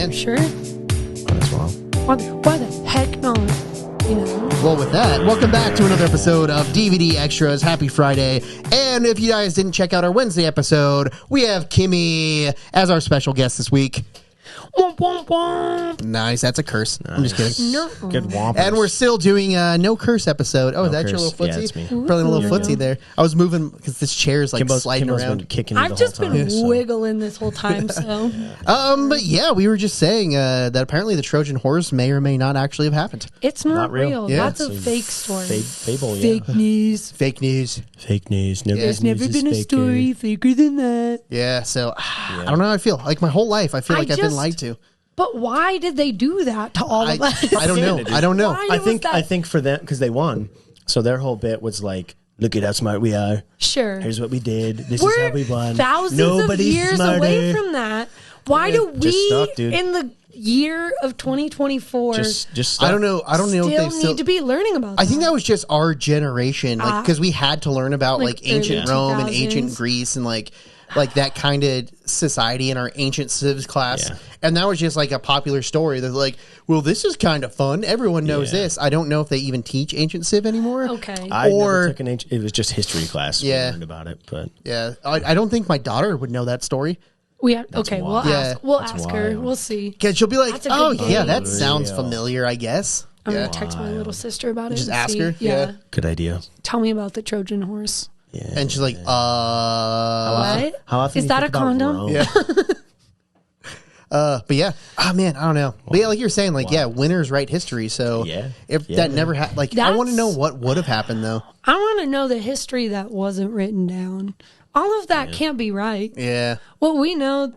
can. Sure. Might as well. Why the heck not? You know. Well, with that, welcome back to another episode of DVD Extras. Happy Friday. And if you guys didn't check out our Wednesday episode, we have Kimmy as our special guest this week. Womp, womp, womp. Nice. That's a curse. Nice. I'm just kidding. No. Good whompers. And we're still doing a no curse episode. Oh, No is that curse. your little footsie? Yeah, it's me. Probably a little footsie there. I was moving because this chair is like sliding Kimbo's around. been kicking I've the just whole been time, so. wiggling this whole time, so. But yeah, we were just saying that apparently the Trojan horse may or may not actually have happened. It's not real. real. Yeah. That's a fake story. Fable, yeah. Fake news. Fake news. Fake news. There's never been a story faker than that. Yeah, so I don't know how I feel. Like my whole life, I feel like I've been lied to. But why did they do that to all of us? I don't know. I don't know. Why I was think that- for them, because they won, so their whole bit was like, look at how smart we are. Sure. Here's what we did. This We're is how we won. thousands Nobody's of years smarter. away from that. Why do we, Just stuck, dude. in the year of 2024, Just I don't know. I don't know if still they need to be learning about I think that? that was just our generation, like because we had to learn about Like like ancient early Rome and 2000s. ancient Greece and like that kind of society in our ancient civics class, Yeah. and that was just like a popular story. They're like, well, this is kind of fun. Everyone knows Yeah. this. I don't know if they even teach ancient civ anymore. Okay. I Or- never took an it was just history class. Yeah. We learned about it, but Yeah, I don't think my daughter would know that story we have, okay, we'll wild. ask. We'll That's ask her. wild. We'll see. because she'll be like, That's a good oh game. yeah, that sounds Real. familiar. I guess. I'm Yeah. gonna text my little sister about it. Just and ask see. her? Yeah. good idea. Tell me about the Trojan horse. Yeah. And she's like, What? How often Is do you that think a about condom? Rome? Yeah. But yeah, oh man, I don't know. But yeah, like you're saying, like yeah, winners write history. So Yeah. if Yeah, that man. never happened, like I want to That's- know what would have happened though. I want to know the history that wasn't written down. All of that can't be right. Yeah, What we know,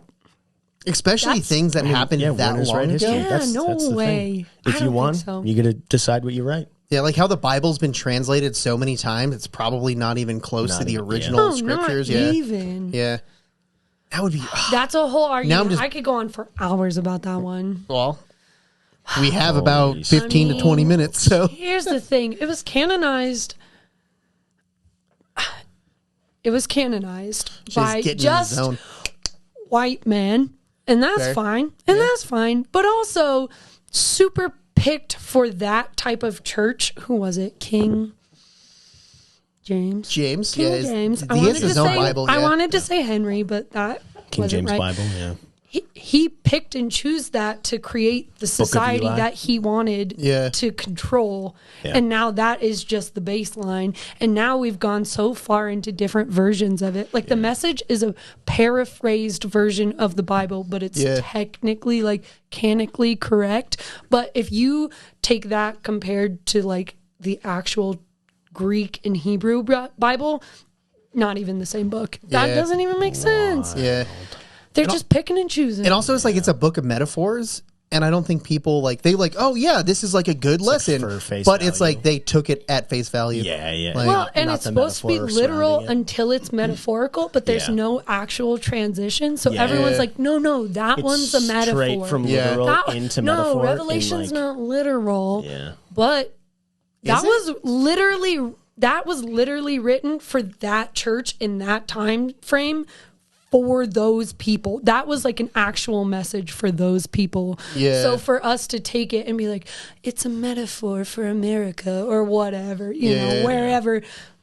especially That's- things that happened yeah, that winners long write ago. history. yeah, That's no the thing. way. I If don't you think won, so. you got to decide what you write. Yeah, like how the Bible's been translated so many times, it's probably not even close Not to the even- yeah. original Oh, scriptures. not Yeah, even. yeah, that would be. That's a whole argument. just- I could go on for hours about that one. Well, we have about Holy 15 to 20 minutes, so Here's the thing. It was canonized. It was canonized by getting in the just zone. white men, and that's Fair. fine. And that's fine. But also super picked for that type of church. Who was it? King James. James, King yeah, James. he has his own Bible. I Yeah. wanted to say Henry, but that King wasn't James right. Bible, yeah. He picked and chose that to create the society Eli. that he wanted Yeah. to control. Yeah. And now that is just the baseline. And now we've gone so far into different versions of it. Like the message is a paraphrased version of the Bible, but it's Yeah. technically like canonically correct. But if you take that compared to like the actual Greek and Hebrew Bible, not even the same book. That Yeah. doesn't even make sense. yeah. They're just picking and choosing. And also, it's like it's a book of metaphors, and I don't think people like they like. Oh yeah, this is like a good lesson, for face but it's value. like they took it at face value. Yeah, yeah. Like- Well, and not it's the supposed to be metaphor literal surrounding it. until it's metaphorical, but there's Yeah. no actual transition. So Yeah. everyone's like, no, that It's one's a metaphor. straight from Yeah. literal That- into no, metaphor. in, Revelation's like, not literal, Yeah. but that it? was literally written for that church in that time frame for those people. That was like an actual message for those people. Yeah. So for us to take it and be like, it's a metaphor for America or whatever, you Yeah. know, wherever,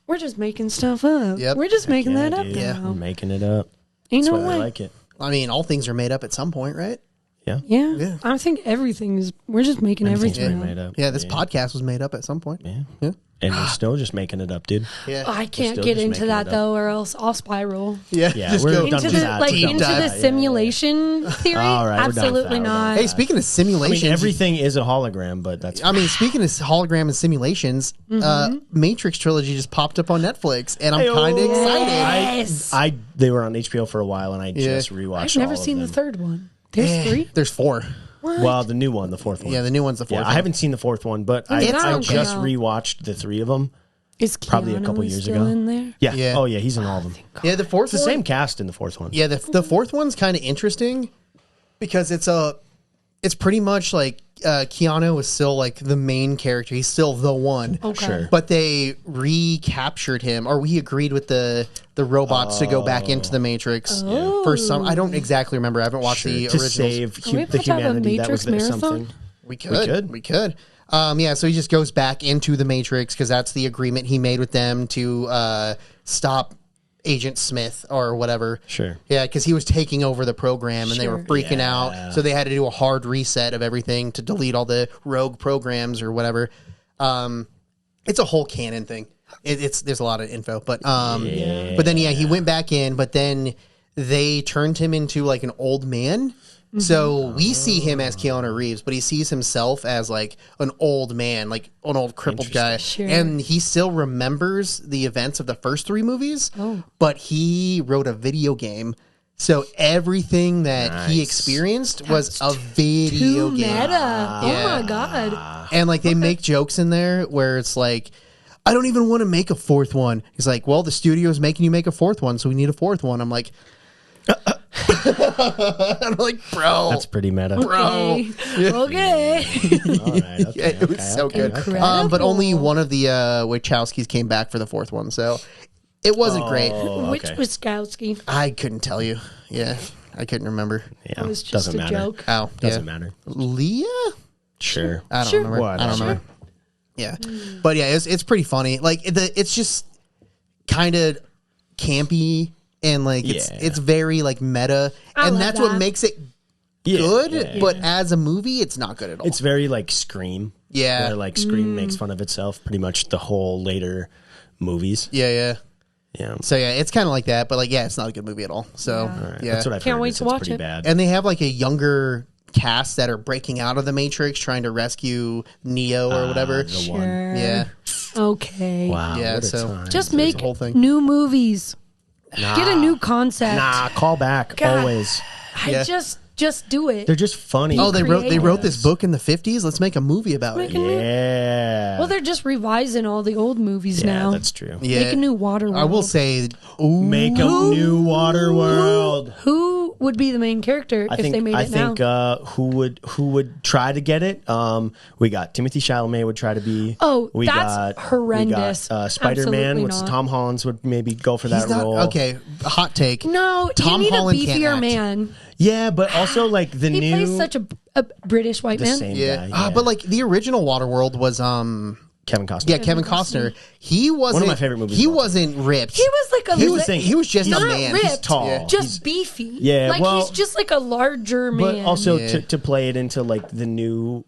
we're just making stuff up. Yep. We're just making that up dude. Yeah. now. We're making it up. Ain't That's no why I way. like it. I mean, all things are made up at some point, right? Yeah. Yeah. Yeah. I think we're just making Everything's everything made up. up. Yeah, this podcast was made up at some point. Yeah. And we're still just making it up, dude. Yeah, I can't still get just into making that it up. though, or else I'll spiral. yeah. Yeah, just we're go done Into with the that. like Deep into dive. the Yeah, yeah, simulation theory. All right, we're done with Absolutely that. We're done not. with Hey, speaking of I mean, simulations, everything is a hologram, but that's speaking of hologram and simulations, Matrix trilogy just popped up on Netflix, and I'm Hey-o. kind of excited. Yes. they were on HBO for a while, and I just rewatched. I've never all of seen the them. third one. There's three. There's 4. Well, the new one, the fourth one. Yeah, the new one's the 4th. Yeah, I haven't seen the fourth one, but I It's okay. just rewatched the 3 of them. Is Probably a Keanu couple years still ago. in there? Yeah. Yeah. Oh, yeah, he's in all of them. Yeah, the 4th It's the one. same cast in the fourth one. Yeah, the 4th one's kind of interesting because it's pretty much like Keanu was still like the main character. He's still the one. Okay. Sure. But they recaptured him, or we agreed with the robots to go back into the Matrix for some. I don't exactly remember. I haven't watched the to originals. save Are we the about to have a humanity that was Matrix there, marathon? something. We could. Yeah, so he just goes back into the Matrix because that's the agreement he made with them to stop Agent Smith or whatever. Sure. Yeah, because he was taking over the program and they were Sure. freaking out. So they had to do a hard reset of everything to delete all the rogue programs or whatever. It's a whole canon thing. There's a lot of info, but then he went back in, but then they turned him into like an old man. So we see him as Keanu Reeves, but he sees himself as like an old man, like an old crippled guy. Sure. And he still remembers the events of the first 3 movies, but he wrote a video game. So everything that he experienced was a video Too game. meta. Yeah. Oh my god. And like they make jokes in there where it's like, I don't even want to make a 4th one. He's like, well, the studio's making you make a 4th one, so we need a 4th one. I'm like, I'm like, bro, That's pretty meta. bro. Okay. Okay. All right. Okay, Yeah, it was so good. Incredible. But only one of the Wachowskis came back for the 4th one, so it wasn't great. Which Wiskowski? I couldn't tell you. Yeah, I couldn't remember. Yeah, It was just doesn't a matter. joke. Oh, Doesn't yeah. matter. Leah? Sure. I don't Sure. remember. What? I don't Sure. remember. Yeah, but yeah, it's pretty funny. Like it's just kind of campy and like it's very like meta, I and love that's what that. makes it Yeah, good. yeah, But yeah. as a movie, it's not good at all. It's very like Scream. Yeah. Where like Scream makes fun of itself pretty much the whole later movies. yeah. Yeah. So yeah, it's kind of like that. But like, yeah, it's not a good movie at all. So All right. yeah, That's what I've Can't heard. wait is to it's watch pretty it. bad. and they have like a younger cast that are breaking out of the Matrix, trying to rescue Neo or whatever. The one. Sure. Yeah, Okay. Wow. Yeah, what a so- time. Just the make whole thing. new movies. Get a new concept. Nah, call back God. always. Yeah. Just do it. They're just funny. Oh, they wrote creative. this book in the 50s. Let's make a movie about Make it. a new- Yeah. Well, they're just revising all the old movies yeah, now. that's true. Yeah, Make a new water world. I will say, ooh, Make a new water world. Who would be the main character if they made it now? Who would try to get it? We got Timothy Chalamet would try to be. Oh, we that's horrendous. We got, Spider-Man. Absolutely Which not. Tom Holland's would maybe go for that he's not role. okay. Hot take. No, Tom you need Holland a can't beefier act. man. Yeah, but also like the He new. plays such a British white the man. same Yeah, guy. but like the original Waterworld was Kevin Costner. yeah, Kevin Costner. He wasn't my favorite movies He of all time. wasn't ripped. He was like a He was li- he was just a not man. ripped, He's tall. Yeah. just beefy. Yeah, like well- he's just like a larger But man. also Yeah. to play it into like the new,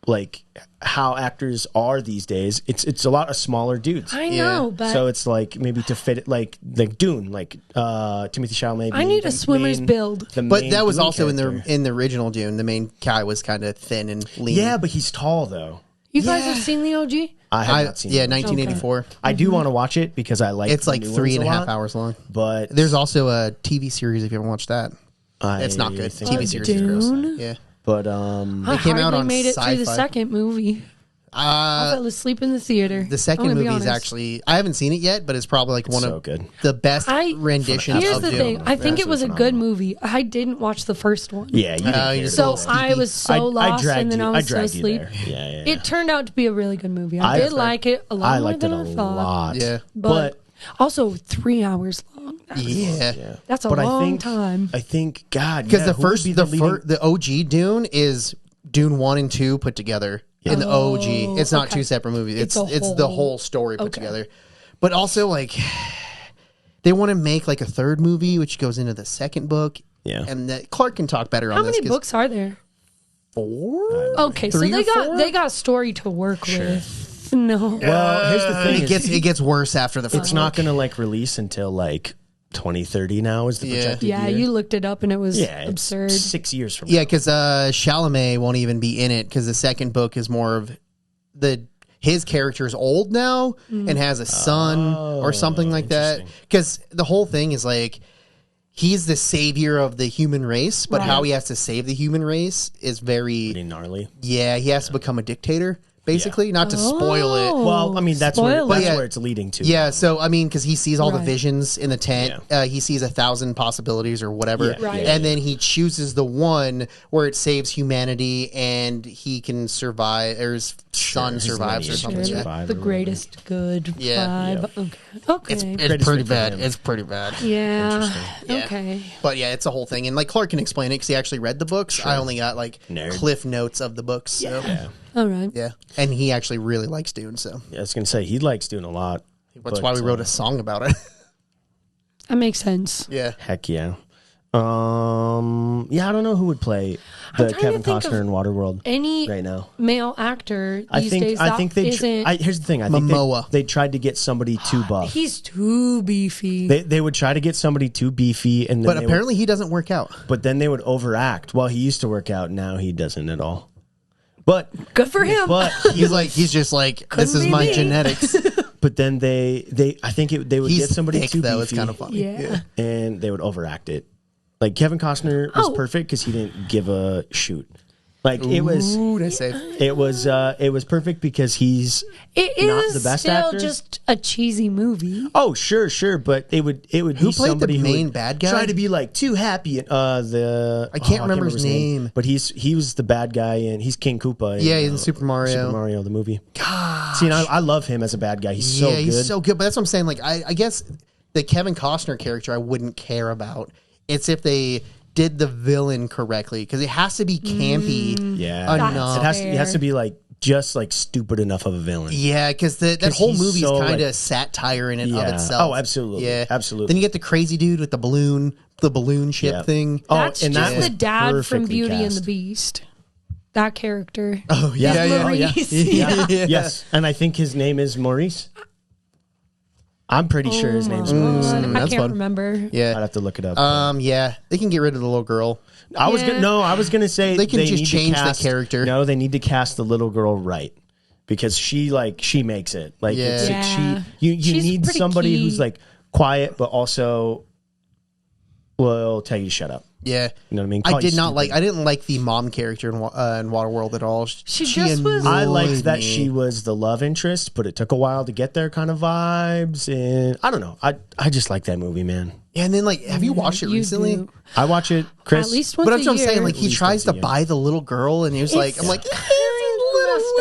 like how actors are these days. It's a lot of smaller dudes. I know, but So it's like maybe to fit it like Dune, like Timothy Chalamet. I being need the a swimmer's main- build. the But main that was Dune also character. in the original Dune. The main guy was kind of thin and lean. Yeah, but he's tall though. You guys have seen the OG? I have not seen. yeah, it. 1984. I do want to watch it because I like. It's the like new 3.5 ones a lot, hours long. But There's also a TV series if you haven't watched that. It's not good. think TV I series did. is gross. Dune? Yeah. But I came out hardly on made it through the Sci-Fi. second movie. I fell asleep in the theater. The second I'm gonna be movie is honest. actually I haven't seen it yet, but it's probably like one so of good. the best I- renditions Here's of the Dune. thing. I think it was a Absolutely good movie. I didn't watch the first one. Yeah, you didn't Oh, care you're to So so do that. I was so lost, dragged and then you- I was so dragged you asleep. there. Yeah. It turned out to be a really good movie. I did like it a lot I more liked it than a I thought. lot. Yeah. But also 3 hours long. Yeah. That's a But long time. I think God, Because yeah, the who would first be the leading- the OG Dune is Dune 1 and 2 put together. In the OG. It's not okay. two separate movies. It's It's a the whole- whole story put okay. together. But also like they want to make like a third movie which goes into the second book. Yeah. And that Clark can talk better How on this. many 'cause books are there? 4? Okay, so 3 they or got 4? they got story to work with. No. Well, here's the thing: It gets worse after the first it's not going to like release until like 2030. Now is the Yeah. projected Yeah, year. you looked it up and it was yeah, it's absurd. 6 years from Yeah, now. because Chalamet won't even be in it because the second book is more of his character is old now and has a son or something like that. Because the whole thing is like he's the savior of the human race, but how Right. he has to save the human race is very Pretty gnarly. yeah. He has to become a dictator basically. Not to spoil it. Well, I mean, that's where Spoiler. where it's leading to. Yeah, so I mean, because he sees all the Right. visions in the tent, he sees 1,000 possibilities or whatever, Yeah, Right. and then he chooses the one where it saves humanity and he can survive, or his son his survives or lineage something. can Yeah, survive. The greatest good Yeah. vibe. Okay. it's Greatest pretty fit for bad. him. It's pretty bad. Yeah. Yeah. Okay. But yeah, it's a whole thing, and like Clark can explain it because he actually read the books. I only got like Nerd. cliff notes of the books. So. Yeah. All right. Yeah, and he actually really likes Dune, so Yeah, I was gonna say he likes doing a lot. that's why we wrote a song about it. That makes sense. Yeah, Heck yeah. Yeah, I don't know who would play I'm the trying Kevin to think Costner of in Waterworld Any right now. male actor I these think days I think they isn't. here's the thing. I think Momoa. they tried to get somebody too buff. He's too beefy. They would try to get somebody too beefy, and then but they apparently he doesn't work out. but then they would overact. Well, he used to work out, now he doesn't at all. But Good for him. but He's just like, this is be my me. genetics. but then they I think they would He's get somebody thick, too though. beefy, It's kind of funny. yeah. and they would overact it. Like Kevin Costner was Oh. perfect because he didn't give a shoot. Like it was. Ooh, they say. It was perfect because he's It is not the best still actor. just a cheesy movie. oh sure, but it would Who be played the somebody who main would bad guy? try to be like too happy. And, I can't remember his name. but he was the bad guy and he's King Koopa. Yeah, in Super Mario. Super Mario the movie. God, see, and I love him as a bad guy. He's so Yeah, good. he's so good. But that's what I'm saying. Like, I guess the Kevin Costner character I wouldn't care about. It's if they did the villain correctly, because it has to be campy yeah, enough. it has to be like just like stupid enough of a villain. Yeah, because that 'Cause whole he's movie's so, kind of like- satire in and of Yeah. itself. Oh, absolutely. Yeah, Absolutely. Then you get the crazy dude with the balloon ship Yeah. thing. Oh, That's and just that was the dad from perfectly Beauty and cast. the Beast. That character. Oh yeah, Yeah, yeah, oh, yeah. Maurice. Yeah. Yeah. Yes, and I think his name is Maurice. I'm pretty sure his name's Maurice. I that's can't fun. remember. yeah. I'd have to look it up. Yeah, they can get rid of the little girl. I was Yeah. gonna say They can just need to change the cast- character. No, they need to cast the little girl right because she makes it. Like Yeah. it's like Yeah. you She's need pretty somebody key. who's like quiet but also will tell you to shut up. Yeah, You know what I mean? I Call you did not stupid. like. I didn't like the mom character in Waterworld at all. She just was- I annoyed liked that me. she was the love interest, but it took a while to get there kind of vibes. And I don't know. I just like that movie, man. Yeah, and then like, have you watched it You recently? do. I watch it, Chris. At least once But that's a what I'm year. saying. Like, he least tries once to a year. buy the little girl, and he was like, I'm like,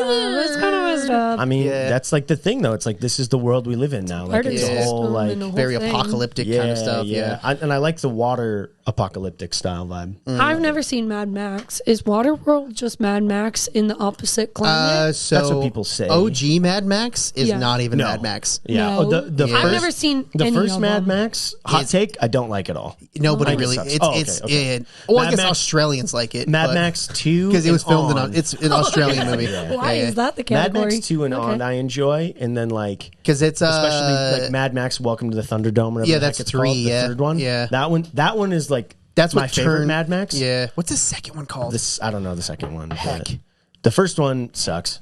It's kind of messed up. I mean, Yeah. that's like the thing, though. It's like this is the world we live in now. Like Part of it's the a whole system like and the whole very thing. apocalyptic kind of stuff. Yeah. And I like the water apocalyptic style vibe. I've never seen Mad Max. Is Waterworld just Mad Max in the opposite climate? So That's what people say. OG Mad Max is Yeah. not even No. Mad Max. Yeah. No. Oh, the I've first, never seen the any first of Mad them. Max. Hot take. I don't like it all. Nobody I think it really. sucks. It's Oh, okay, it's. okay. It, well, I Mad guess Max- Australians like it. Mad Max 2 because it was and filmed on. it's an Australian movie. Why is that the Mad category? Max 2 and on I enjoy, and then like Because it's especially like Mad Max Welcome to the Thunderdome. Whatever yeah, the that's heck it's 3, called, yeah. the third one. Yeah. that one is like that's my what favorite turned Mad Max. Yeah, what's the second one called? This I don't know the second one. Heck. but The first one sucks.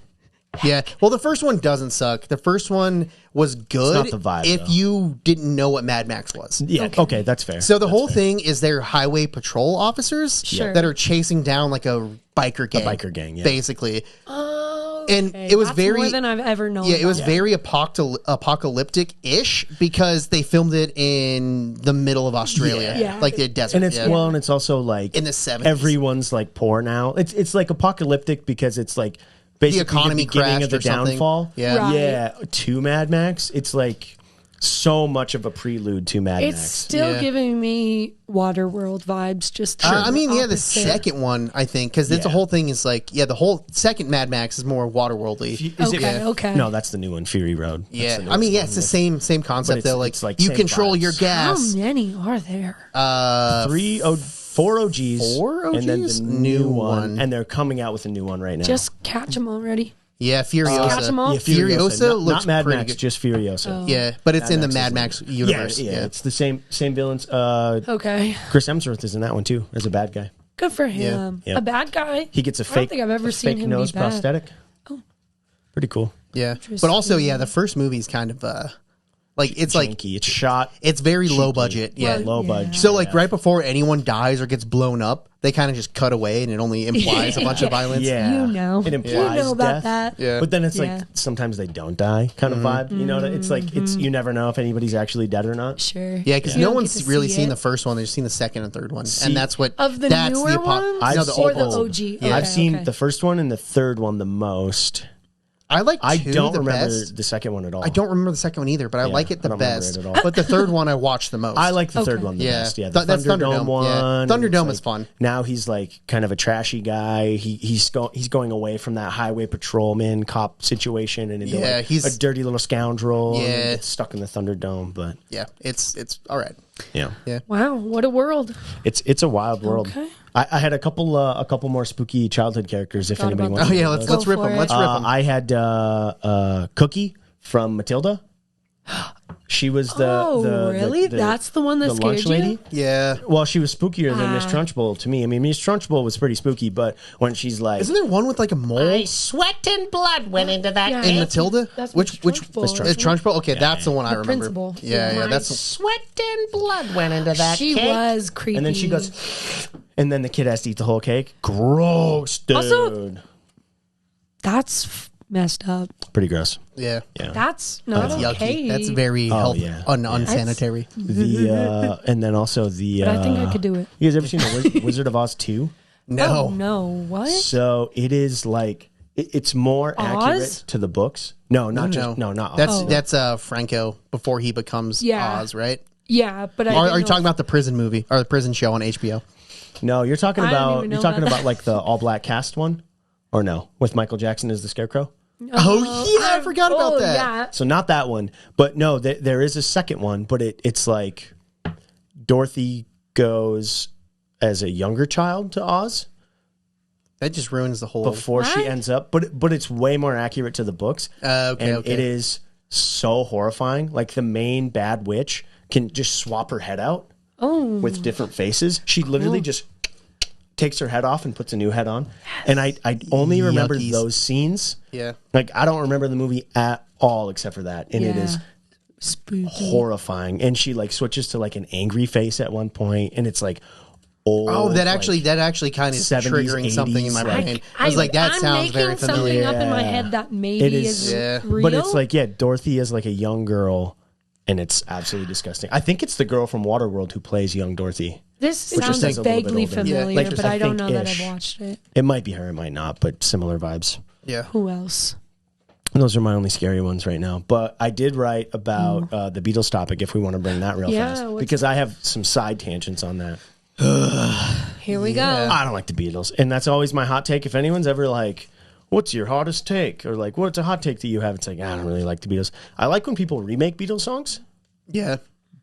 Yeah, well, the first one doesn't suck. The first one was good. not the vibe, if though. you didn't know what Mad Max was. Yeah. Okay, that's fair. So the whole thing is they're highway patrol officers Sure. that are chasing down like a biker gang. biker gang, yeah. Basically. Oh, And okay. it was That's very- more than I've ever known. Yeah, it was about. very apocalyptic-ish because they filmed it in the middle of Australia. Yeah. Like the desert. and it's yeah. well, and it's also like In the 70s. everyone's like poor now. It's like apocalyptic because it's like basically economy the beginning of crashed the or something. downfall. Yeah. Right. Yeah. To Mad Max, it's like so much of a prelude to Mad It's Max. still Yeah. giving me Waterworld vibes. Just I mean, yeah, the opposite. second one, I think, because it's the Yeah. whole thing is like, yeah, the whole second Mad Max is more Waterworldly. Is it- Okay, okay. No, that's the new one, Fury Road. That's Yeah, the I newest mean, yeah, one. it's the same concept it's- though. Like, it's like you same control vibes. your How gas. many are there? 4 OGs, Four and then OGs? the new New one, one. and they're coming out with a new one right now. Just catch them already. Yeah, Furiosa. Catch 'em all? Yeah, Furiosa not, looks not Mad pretty Max, good. just Furiosa. Yeah, but it's in the Max Mad is Max Yeah, universe. yeah, it's the same villains. Okay, Chris Hemsworth is in that one too as a bad guy. good for him. Yeah. A bad guy. He gets a I don't fake. think I've ever a seen fake him nose be bad. prosthetic. Oh. Pretty cool. Yeah, but also, yeah, the first movie's kind of Like it's like janky. It's shot. it's very low cheaply. budget. Yeah. Well, Low yeah. budget. So like right before anyone dies or gets blown up, they kind of just cut away, and it only implies a bunch of violence. Yeah, You know. it implies You know about death. that. Yeah. But then it's Yeah. like sometimes they don't die, kind of vibe. You know, it's like it's you never know if anybody's actually dead or not. Sure. Yeah, because You no don't one's get to really see seen it. the first one; they've just seen the second and third one, See- and that's what Of the that's newer apo- ones no, the or old the old. OG? Yeah. I've seen okay. the first one and the third one the most. I like. I two don't the remember best. the second one at all. I don't remember the second one either, but I like it I the don't remember best. it at all. But the third one I watched the most. I like the third Okay. one the Yeah. best. Yeah, the That's Thunderdome Thunderdome. one. Yeah. and Thunderdome it's is fun. Now he's like kind of a trashy guy. He's going away from that highway patrolman cop situation and into Yeah, like he's- a dirty little scoundrel. And Yeah. gets stuck in the Thunderdome. But Yeah, it's all right. yeah, Wow, what a world. it's a wild world. Okay. I had a couple more spooky childhood characters. If Forgot anybody about wants, Oh to yeah, hear let's those. let's rip Go them. for Let's it. rip them. I had Cookie from Matilda. She was the really? the- That's the one that the scared lunch you? lady. Yeah. Well, she was spookier than Miss Ah. Trunchbull to me. I mean, Miss Trunchbull was pretty spooky, but when she's like, Isn't there one with like a mole Sweat and blood went into that Yeah. in cake. Matilda? That's which Miss Trunchbull, is isn't it? Trunchbull? Okay, that's the one I The remember. principal. Yeah, yeah, Yeah. that's Sweat and blood went into that She cake. was creepy. and then she goes, and then the kid has to eat the whole cake. Gross, dude. Also- That's messed up. Pretty gross. yeah. Yeah. That's not Yucky. okay. That's very health yeah. unsanitary. The and then also the. But I think I could do it. You guys ever seen the Wizard of Oz 2? No. Oh, no. What? So it is like it's more accurate to the books. No, not just not Oz. That's Franco before he becomes Yeah. Oz, right? Yeah, but I Are didn't you know talking about the prison movie or the prison show on HBO? No, you're talking I didn't about even know you're talking about about that. like the all black cast one, or no, with Michael Jackson as the Scarecrow. Oh yeah, I forgot about oh, that. Yeah. So not that one, but no, there is a second one, but it's like Dorothy goes as a younger child to Oz That just ruins the whole. before she What? ends up, but it's way more accurate to the books. Okay, and okay. it is so horrifying. Like the main bad witch can just swap her head out with different faces. She literally just takes her head off and puts a new head on. And I only remember Yuckies. those scenes. Yeah. Like I don't remember the movie at all except for that. And it Yeah. is Spooky. horrifying. And she like switches to like an angry face at one point, and it's like old. Oh, that like, actually kind of 70s, triggering something in my 80s, brain. I was like, that I'm sounds very making familiar. something up in my Yeah. head that maybe It is- is Yeah. real. But it's like, yeah, Dorothy is like a young girl, and it's absolutely disgusting. I think it's the girl from Waterworld who plays young Dorothy. this which sounds is a little bit vaguely older. familiar, Like, but I I don't think know that ish. I've watched it. It might be her, it might not, but similar vibes. Yeah. Who else? And those are my only scary ones right now. But I did write about the Beatles topic if we want to bring that real Yeah, fast. what's Because I have some side tangents on that. Here we go. I don't like the Beatles. And that's always my hot take. If anyone's ever like, what's your hottest take? Or like, what's a hot take that you have? It's like, I don't really like the Beatles. I like when people remake Beatles songs, Yeah.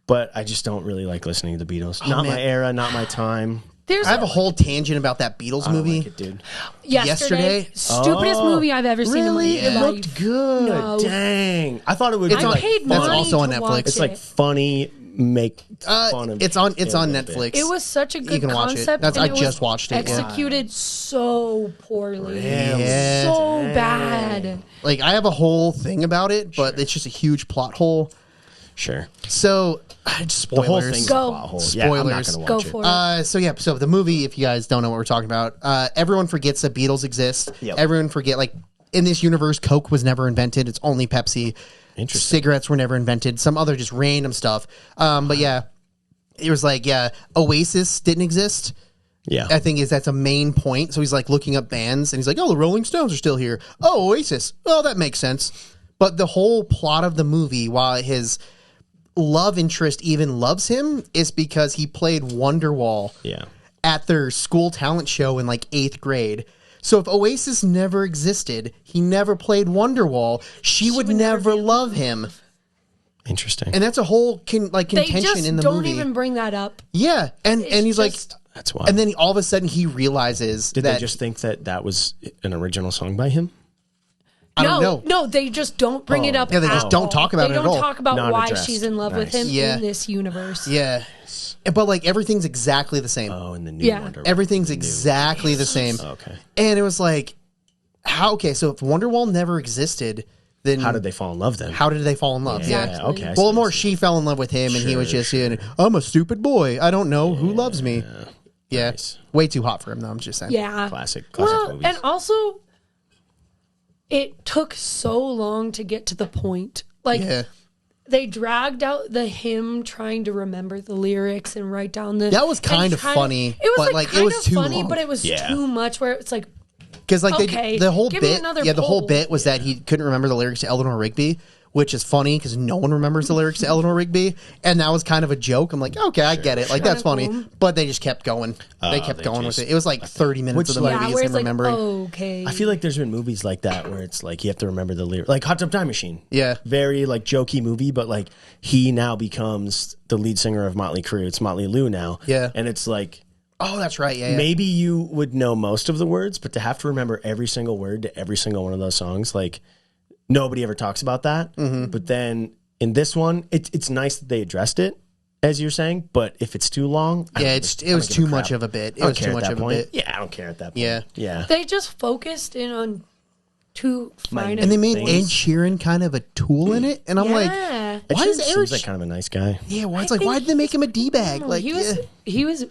but I just don't really like listening to the Beatles. Not my man. era, not my time. There's I have a whole tangent about that Beatles I don't movie. like it, dude. yesterday. yesterday? Stupidest movie I've ever seen in my Really? It life. looked good. No. Dang. I thought it would be It's I on- like paid that's money also on to Netflix. watch it's like it. funny, make fun of It's on it a on little bit. Netflix. It was such a good can watch it. concept. That's- and I it was just watched it, yeah. Executed so poorly. Yeah. So bad. Like I have a whole thing about it, but it's just a huge plot hole. Sure. So The spoilers. whole thing's Go. a plot hole. Yeah, I'm not Spoilers. gonna Go watch for it. So the movie, if you guys don't know what we're talking about, everyone forgets that Beatles exist. Yep. Everyone forget, like, in this universe, Coke was never invented. It's only Pepsi. Interesting. Cigarettes were never invented. Some other just random stuff. But yeah, it was like, yeah, Oasis didn't exist. Yeah. I think that's a main point. So he's like looking up bands and he's like, oh, the Rolling Stones are still here. Oh, Oasis. Oh, that makes sense. But the whole plot of the movie, while his love interest even loves him, is because he played Wonderwall Yeah. at their school talent show in like 8th grade. So if Oasis never existed, he never played Wonderwall, she would never love him. Interesting. And that's a whole They contention just in the don't movie. even bring that up. Yeah, and he's just- That's why. and then all of a sudden he realizes Did that they just think that was an original song by him? I don't know. No, they just don't bring it up. Yeah, they just at don't all. talk about they it at don't all. talk about Not why addressed. she's in love with Nice. him Yeah. in this universe. Yeah, but like everything's exactly the same. Oh, in the new Yeah. Wonder Woman. Everything's exactly the same. Okay. And it was like, how? Okay, so if Wonderwall never existed, then How did they fall in love then? how did they fall in love? Exactly. Yeah, okay. I Well, see, more I see. she fell in love with him, and he was Sure, just saying, "I'm a stupid boy. I don't know who loves me." Yeah, Nice. way too hot for him, though. I'm just saying. Yeah. Classic Well, movies. and also, it took so long to get to the point. Like, Yeah. they dragged out the him trying to remember the lyrics and write down the. That was kind and of try- funny, It was but, like, it kind was of too funny, long. but it was Yeah. too much. Where it's like, Because like Okay, the whole give me bit, another the whole poll. bit was that he couldn't remember the lyrics to Eleanor Rigby, which is funny because no one remembers the lyrics to Eleanor Rigby, and that was kind of a joke. I'm like, okay, I get it, like that's funny, cool. but they just kept going. They kept they going with just- it. It was like 30 minutes of the yeah, movie is where him it's like, remembering. okay. I feel like there's been movies like that where it's like you have to remember the lyric, like Hot Tub Time Machine. Yeah. Very like jokey movie, but like he now becomes the lead singer of Motley Crue. It's Motley Lue now. Yeah. And it's like Oh, that's right. Yeah, yeah. maybe you would know most of the words, but to have to remember every single word to every single one of those songs, like nobody ever talks about that. Mm-hmm. But then in this one, it's nice that they addressed it, as you're saying. But if it's too long, I Yeah, don't it give was a too crap. much of a bit. It I don't was care too at much that of a point. bit. Yeah, I don't care at that point. Yeah. Yeah. They just focused in on two fine. And they made Things. Ed Sheeran kind of a tool in it, and I'm like, Yeah. Ed why Sheeran is Eric? seems like kind of a nice guy. Yeah, why? It's I like, why think did they make him a d bag? No, Like, he was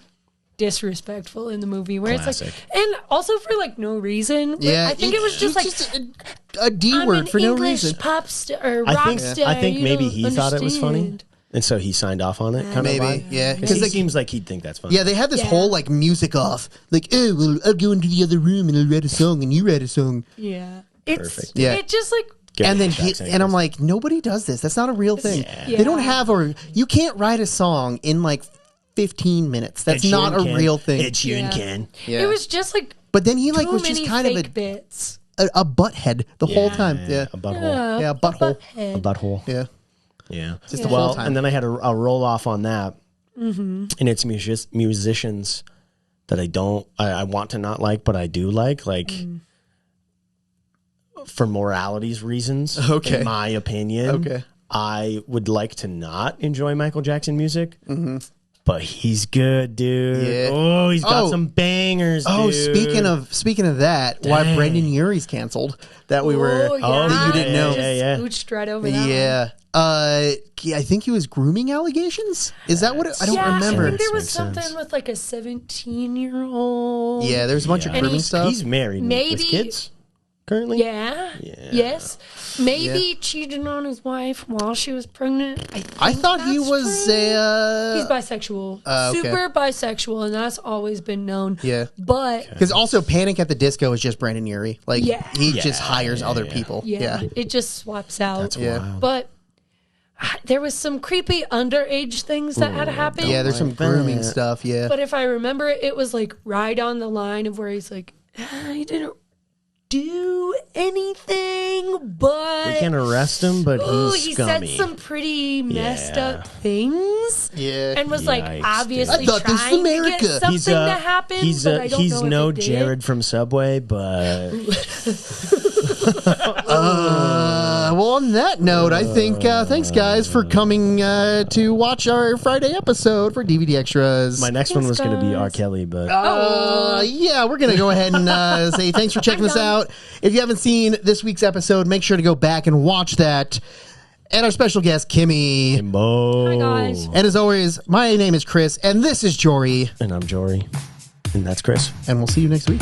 disrespectful in the movie where Classic. it's like, and also for like no reason. yeah. I think it was just like a D I'm word an for no English reason. pop star or I rock think star. I think you maybe don't he thought it was funny, understand. and so he signed off on it. Kind of Maybe, vibe. yeah, Because because he seems like he'd think that's funny. yeah, they had this Yeah. whole like music off, like, oh, well, I'll go into the other room and I'll write a song, and you write a song, Yeah, it's Perfect. Yeah. It just like Give and it then to Jackson and I'm Chris. like, nobody does this. That's not a real thing. Yeah. They don't have you can't write a song in like 15 minutes. That's Ed not Sheeran a can. real thing. Ed Sheeran Yeah. can. Yeah. it was just like But then he like too was many just kind of fake bits. a butthead the whole time. Yeah, A butthole. Yeah, butthole. A Butthead. butthole. yeah. Yeah. Just the well, whole time. and then I had a roll off on that, and it's musicians that I want to not like, but I do like for moralities reasons. Okay. In my opinion. Okay. I would like to not enjoy Michael Jackson music. But he's good, dude. Yeah. Oh, he's got Oh. some bangers, Oh, dude. speaking of that, why Dang. Brendan Urie's canceled? That we were Oh, yeah. that you didn't know. Yeah. Scooched right over that. Yeah. I think he was grooming allegations. Is that what I don't Yeah, remember. I think there was Makes something sense. with like a 17-year-old. Yeah, there's a bunch of Yeah. grooming he's- stuff. He's married Maybe- with kids currently. Yeah. Yes. Maybe cheated on his wife while she was pregnant. I think thought he that's was true. a He's bisexual. okay. Super bisexual, and that's always been known. yeah. But Because also Panic at the Disco is just Brandon Urie. Like Yeah. he just hires other people. yeah, Yeah. it just swaps out. That's Yeah. wild. But there was some creepy underage things that had happened. Yeah, there's some like grooming that. stuff. Yeah. But if I remember, it was like right on the line of where he's like, he didn't do anything, but We can't arrest him, but ooh, he's he scummy. said some pretty messed Yeah. up things. Yeah. And was like Yikes, obviously dude. I thought this was trying to America. get something He's to happen. he's but I don't know if no it did. Jared from Subway, but Well, on that note, I think thanks guys for coming to watch our Friday episode for DVD Extras. my next one was going to be guys. R. Kelly, but Yeah, we're gonna go ahead and say thanks for checking us out. If you haven't seen this week's episode, make sure to go back and watch that. And our special guest, Kimmy. Hi guys. And as always, my name is Chris, and this is Jory, and I'm Jory, and that's Chris. and we'll see you next week.